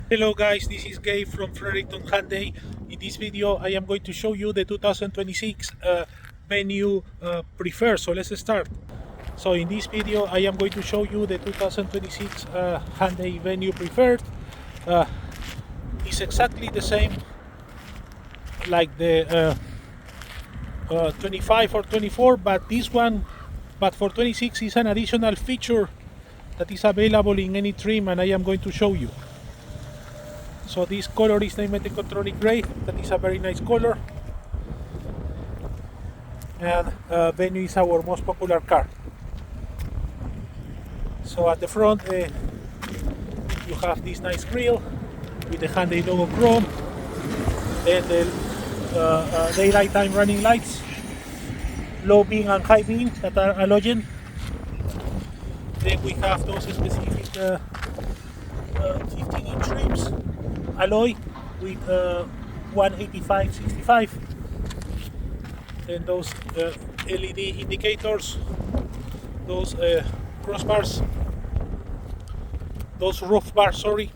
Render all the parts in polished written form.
Hello guys, this is Gabe from Fredericton Hyundai. In this video I am going to show you the 2026 Venue Preferred. So let's start. So in this video I am going to show you the 2026 Hyundai Venue Preferred. It's exactly the same like the 25 or 24, but for 26 is an additional feature that is available in any trim, and I am going to show you. So this color is named Ecotronic Grey. That is a very nice color, and Venue is our most popular car. So at the front you have this nice grille with the Hyundai logo chrome, and the daylight time running lights, low beam and high beam that are halogen. Then we have those specific 15-inch rims, alloy with 185/65, and those LED indicators, those crossbars, those roof bars, sorry.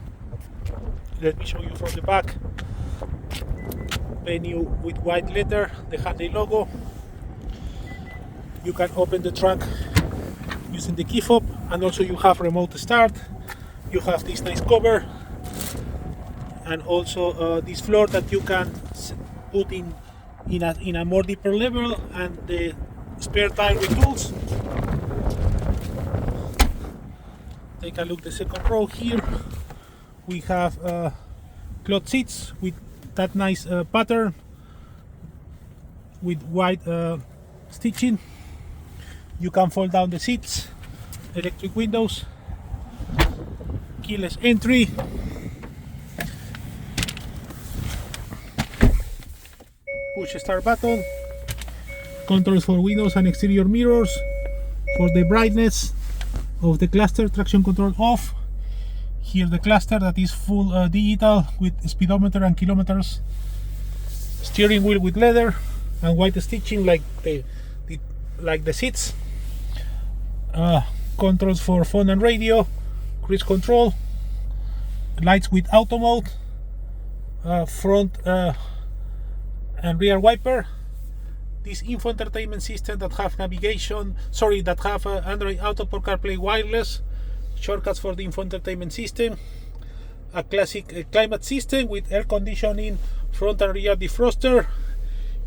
Let me show you from the back. Venue with white letter, the Hyundai logo. You can open the trunk using the key fob, and also you have remote start. You have this nice cover, and also this floor that you can put in a more deeper level, and the spare tire with tools. Take a look at the second row here. We have cloth seats with that nice pattern with white stitching. You can fold down the seats, electric windows, keyless entry, push start button, controls for windows and exterior mirrors, for the brightness of the cluster, traction control off. Here the cluster that is full digital with speedometer and kilometers, steering wheel with leather and white stitching like the seats. Controls for phone and radio, cruise control, lights with auto mode, front and rear wiper. This info entertainment system that have navigation, that have Android Auto, Apple CarPlay wireless, shortcuts for the info entertainment system, a classic climate system with air conditioning, front and rear defroster,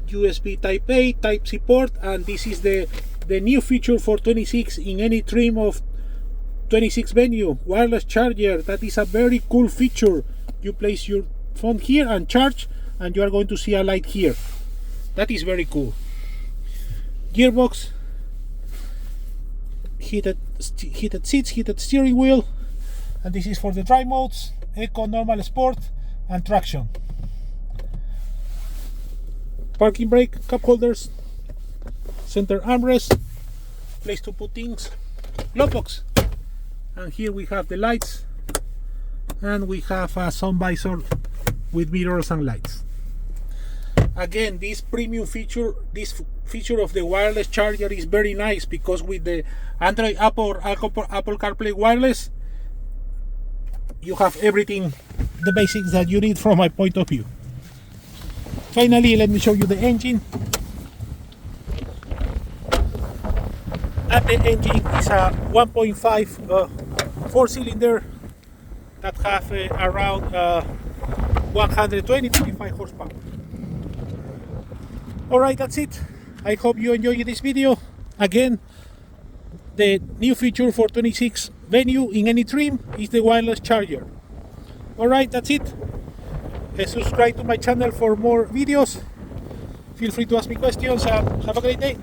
USB Type A, Type C port, and this is the new feature for 26 in any trim of 26 Venue, wireless charger. That is a very cool feature. You place your phone here and charge, and you are going to see a light here. That is very cool. Gearbox, heated seats, heated steering wheel, and this is for the drive modes: Eco, Normal, Sport, and Traction. Parking brake, cup holders, center armrest, place to put things, glove box, and here we have the lights, and we have a sun visor with mirrors and lights. Again, this premium feature, this feature of the wireless charger is very nice, because with the Android Apple CarPlay wireless, you have everything, the basics that you need from my point of view. Finally, let me show you the engine. And the engine is a 1.5 4-cylinder that have around 125 horsepower. Alright, that's it. I hope you enjoyed this video. Again, the new feature for 26 Venue in any trim is the wireless charger. Alright, that's it. Subscribe to my channel for more videos. Feel free to ask me questions, and have a great day.